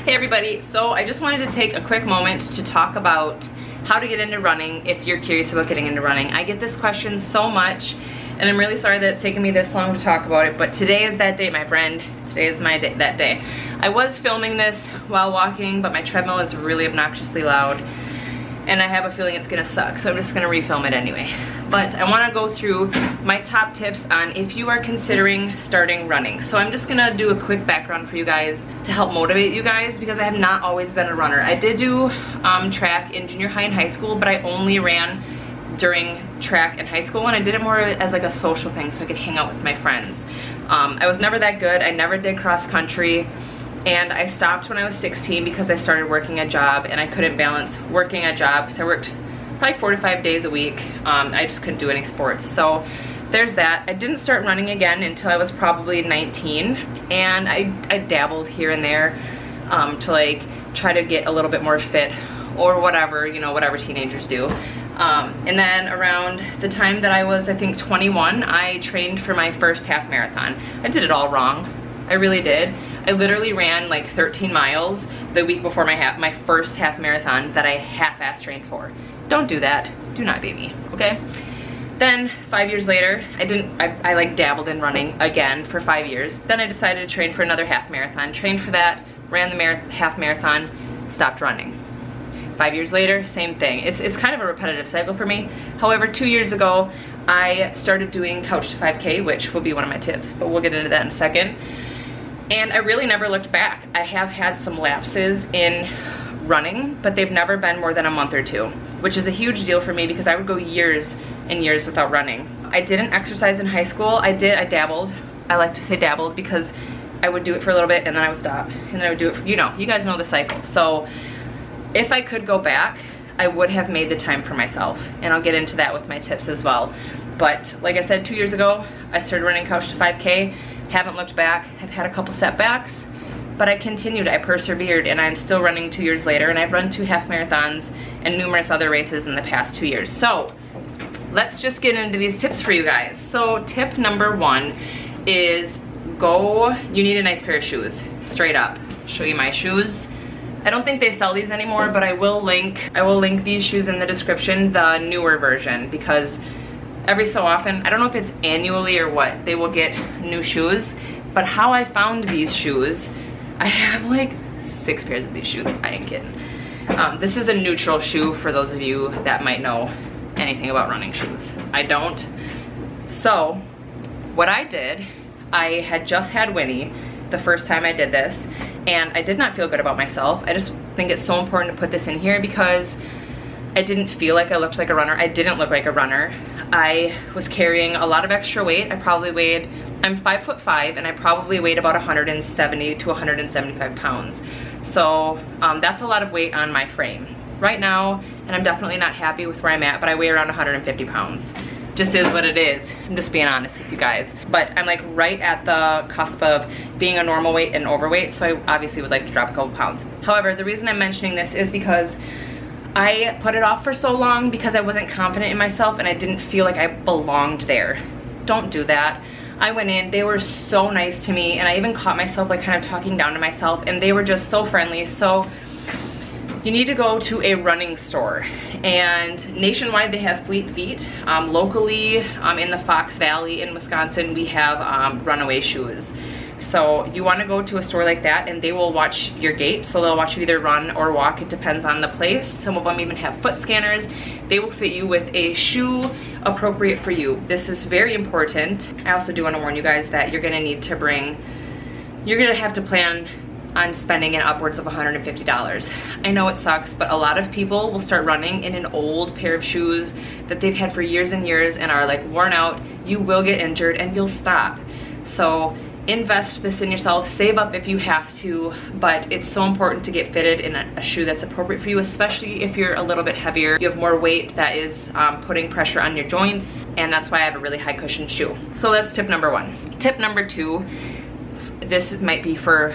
Hey everybody, so I just wanted to take a quick moment to talk about how to get into running if you're curious about getting into running. I get this question so much and I'm really sorry that it's taken me this long to talk about it, but today is that day, my friend. Today is my day, that day. I was filming this while walking, but my treadmill is really obnoxiously loud and I have a feeling it's gonna suck, so I'm just gonna refilm it anyway. But I wanna go through my top tips on if you are considering starting running. So I'm just gonna do a quick background for you guys to help motivate you guys, because I have not always been a runner. I did do track in junior high and high school, but I only ran during track in high school, and I did it more as like a social thing so I could hang out with my friends. I was never that good. I never did cross country. And I stopped when I was 16 because I started working a job and I couldn't balance working a job because I worked probably 4 to 5 days a week. I just couldn't do any sports. So there's that. I didn't start running again until I was probably 19, and I dabbled here and there to like try to get a little bit more fit or whatever, you know, whatever teenagers do. And then around the time that I was, I think 21, I trained for my first half marathon. I did it all wrong. I really did. I literally ran like 13 miles the week before my first half marathon that I half-ass trained for. Don't do that. Do not be me, okay? Then 5 years later, I like dabbled in running again for 5 years. Then I decided to train for another half marathon. Trained for that, ran the half marathon, stopped running. 5 years later, same thing. It's kind of a repetitive cycle for me. However, 2 years ago, I started doing Couch to 5K, which will be one of my tips, but we'll get into that in a second. And I really never looked back. I have had some lapses in running, but they've never been more than a month or two, which is a huge deal for me because I would go years and years without running. I didn't exercise in high school. I dabbled. I like to say dabbled because I would do it for a little bit and then I would stop. And then I would do it for, you guys know the cycle. So if I could go back, I would have made the time for myself. And I'll get into that with my tips as well. But like I said, 2 years ago, I started running Couch to 5K. Haven't looked back. I've had a couple setbacks, but I continued, I persevered, and I'm still running 2 years later, and I've run 2 half marathons and numerous other races in the past 2 years. So let's just get into these tips for you guys. So tip number 1 is you need a nice pair of shoes, straight up. Show you my shoes. I don't think they sell these anymore, but I will link these shoes in the description, the newer version, because every so often, I don't know if it's annually or what, they will get new shoes. But how I found these shoes, I have like 6 pairs of these shoes, I ain't kidding. This is a neutral shoe for those of you that might know anything about running shoes. I don't. So what I did, I had just had Winnie the first time I did this, and I did not feel good about myself. I just think it's so important to put this in here because I didn't feel like I looked like a runner. I didn't look like a runner. I was carrying a lot of extra weight. I'm 5'5", and I probably weighed about 170 to 175 pounds. So that's a lot of weight on my frame right now, and I'm definitely not happy with where I'm at, but I weigh around 150 pounds. Just is what it is. I'm just being honest with you guys. But I'm like right at the cusp of being a normal weight and overweight, so I obviously would like to drop a couple pounds. However, the reason I'm mentioning this is because I put it off for so long because I wasn't confident in myself and I didn't feel like I belonged there. Don't do that. I went in, they were so nice to me, and I even caught myself like kind of talking down to myself, and they were just so friendly. So you need to go to a running store, and nationwide they have Fleet Feet. Locally in the Fox Valley in Wisconsin, we have Runaway shoes. So you want to go to a store like that, and they will watch your gait. So they'll watch you either run or walk. It depends on the place. Some of them even have foot scanners. They will fit you with a shoe appropriate for you. This is very important. I also do want to warn you guys that you're going to have to plan on spending in upwards of $150. I know it sucks, but a lot of people will start running in an old pair of shoes that they've had for years and years and are like worn out. You will get injured and you'll stop. So invest this in yourself, save up if you have to, but it's so important to get fitted in a shoe that's appropriate for you, especially if you're a little bit heavier, you have more weight that is putting pressure on your joints, and that's why I have a really high cushion shoe. So that's tip number 1. Tip number 2, this might be for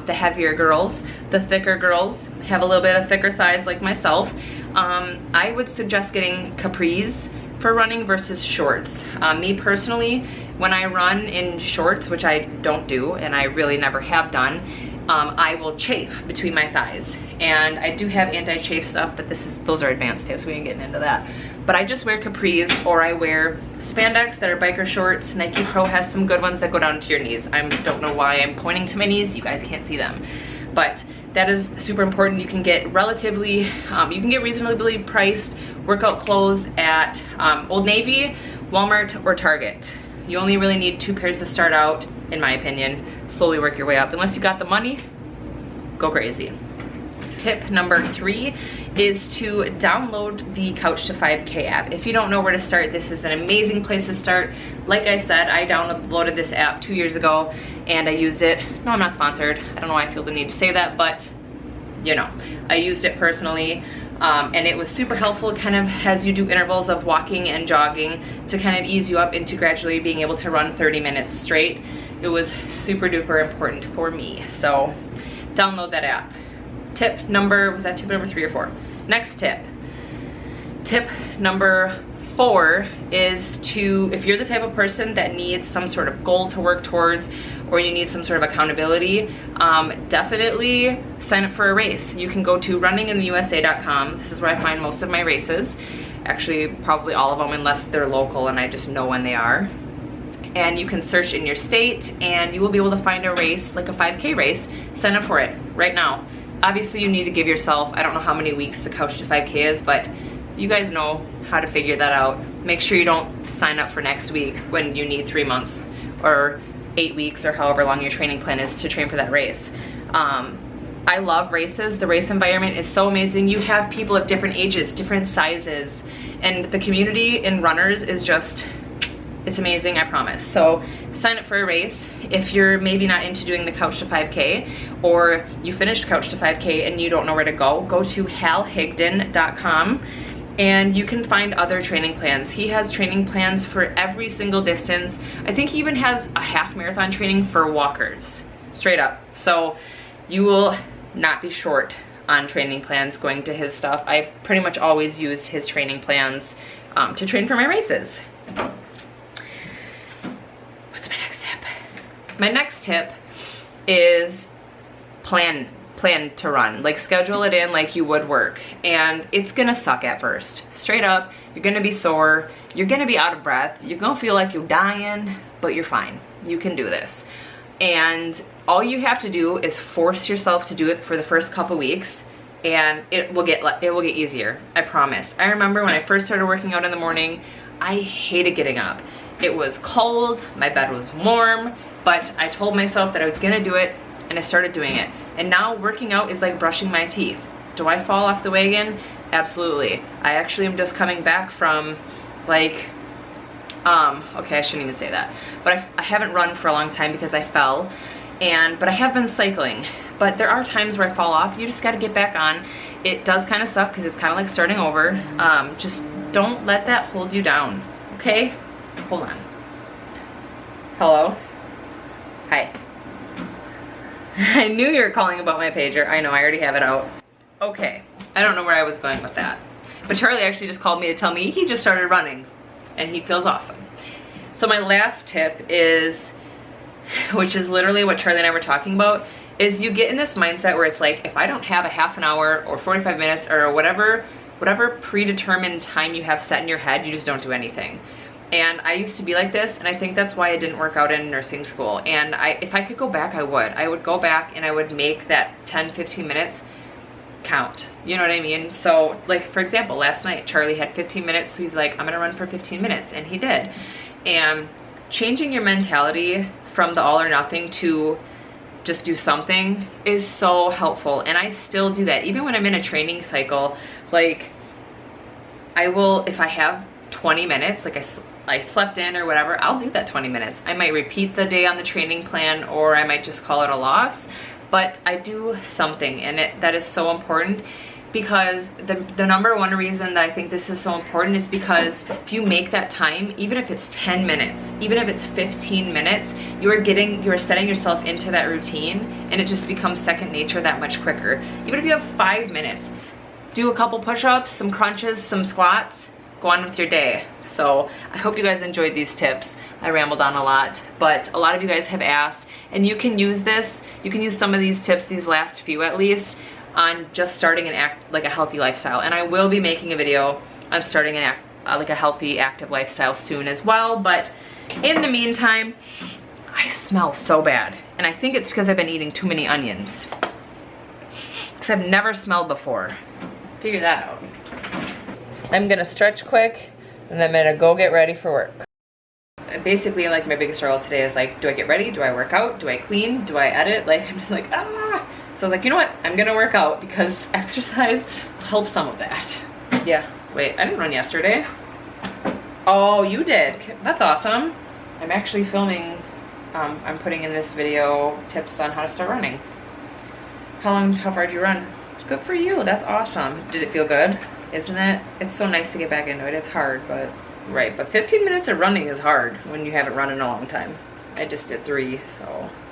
the heavier girls, the thicker girls, have a little bit of thicker thighs like myself. I would suggest getting capris for running versus shorts. Me personally, when I run in shorts, which I don't do and I really never have done, I will chafe between my thighs. And I do have anti-chafe stuff, but those are advanced tips, we ain't getting into that. But I just wear capris, or I wear spandex that are biker shorts. Nike Pro has some good ones that go down to your knees. I don't know why I'm pointing to my knees, you guys can't see them. But that is super important. You can get relatively, you can get reasonably priced workout clothes at Old Navy, Walmart, or Target. You only really need 2 pairs to start out, in my opinion. Slowly work your way up. Unless you got the money, go crazy. Tip number 3 is to download the Couch to 5K app. If you don't know where to start, this is an amazing place to start. Like I said, I downloaded this app 2 years ago and I used it. No, I'm not sponsored. I don't know why I feel the need to say that, but you know, I used it personally. And it was super helpful. It kind of has you do intervals of walking and jogging to kind of ease you up into gradually being able to run 30 minutes straight. It was super duper important for me. So download that app. Tip number, was that tip number 3 or 4? Next tip. Tip number 4 is to, if you're the type of person that needs some sort of goal to work towards, or you need some sort of accountability, definitely sign up for a race. You can go to runningintheusa.com. This is where I find most of my races. Actually, probably all of them, unless they're local and I just know when they are. And you can search in your state and you will be able to find a race, like a 5K race. Sign up for it right now. Obviously, you need to give yourself, I don't know how many weeks the Couch to 5K is, but you guys know how to figure that out. Make sure you don't sign up for next week when you need 3 months or 8 weeks or however long your training plan is to train for that race. I love races. The race environment is so amazing. You have people of different ages, different sizes, and the community in runners is just, it's amazing, I promise. So sign up for a race. If you're maybe not into doing the Couch to 5K, or you finished Couch to 5K and you don't know where to go to halhigdon.com and you can find other training plans. He has training plans for every single distance. I think he even has a half marathon training for walkers, straight up. So you will not be short on training plans going to his stuff. I've pretty much always used his training plans to train for my races. What's my next tip? My next tip is plan to run. Like, schedule it in like you would work. And it's gonna suck at first. Straight up, you're gonna be sore, you're gonna be out of breath, you're gonna feel like you're dying, but you're fine. You can do this. And all you have to do is force yourself to do it for the first couple weeks, and it will get easier, I promise. I remember when I first started working out in the morning, I hated getting up. It was cold, my bed was warm, but I told myself that I was gonna do it, and I started doing it. And now working out is like brushing my teeth. Do I fall off the wagon? Absolutely. I actually am just coming back from like, okay, I shouldn't even say that, but I haven't run for a long time because I fell, but I have been cycling. But there are times where I fall off. You just gotta get back on. It does kind of suck because it's kind of like starting over. Just don't let that hold you down, okay? Hold on. Hello? Hi. I knew you were calling about my pager. I know, I already have it out. Okay, I don't know where I was going with that. But Charlie actually just called me to tell me he just started running and he feels awesome. So my last tip is, which is literally what Charlie and I were talking about, is you get in this mindset where it's like, if I don't have a half an hour or 45 minutes or whatever predetermined time you have set in your head, you just don't do anything. And I used to be like this, and I think that's why I didn't work out in nursing school. And if I could go back, I would. I would go back and I would make that 10-15 minutes count. You know what I mean? So, like, for example, last night, Charlie had 15 minutes, so he's like, I'm gonna run for 15 minutes, and he did. And changing your mentality from the all or nothing to just do something is so helpful. And I still do that. Even when I'm in a training cycle, like, I will, if I have 20 minutes, like I slept in or whatever, I'll do that 20 minutes. I might repeat the day on the training plan, or I might just call it a loss, but I do something, and that is so important, because the number one reason that I think this is so important is because if you make that time, even if it's 10 minutes, even if it's 15 minutes, you are setting yourself into that routine, and it just becomes second nature that much quicker. Even if you have 5 minutes, do a couple push-ups, some crunches, some squats, go on with your day. So I hope you guys enjoyed these tips. I rambled on a lot, but a lot of you guys have asked, and you can use this you can use some of these tips, these last few at least, on just starting like a healthy lifestyle. And I will be making a video on starting like a healthy, active lifestyle soon as well. But in the meantime, I smell so bad. And I think it's because I've been eating too many onions. Because I've never smelled before. Figure that out. I'm gonna stretch quick, and then I'm gonna go get ready for work. Basically, like, my biggest struggle today is like, do I get ready? Do I work out? Do I clean? Do I edit? Like, I'm just like, ah. So I was like, you know what? I'm gonna work out because exercise helps some of that. Yeah, wait, I didn't run yesterday. Oh, you did. That's awesome. I'm actually filming, I'm putting in this video tips on how to start running. How far did you run? Good for you, that's awesome. Did it feel good? Isn't it? It's so nice to get back into it. It's hard, but, right. But 15 minutes of running is hard when you haven't run in a long time. I just did 3, so.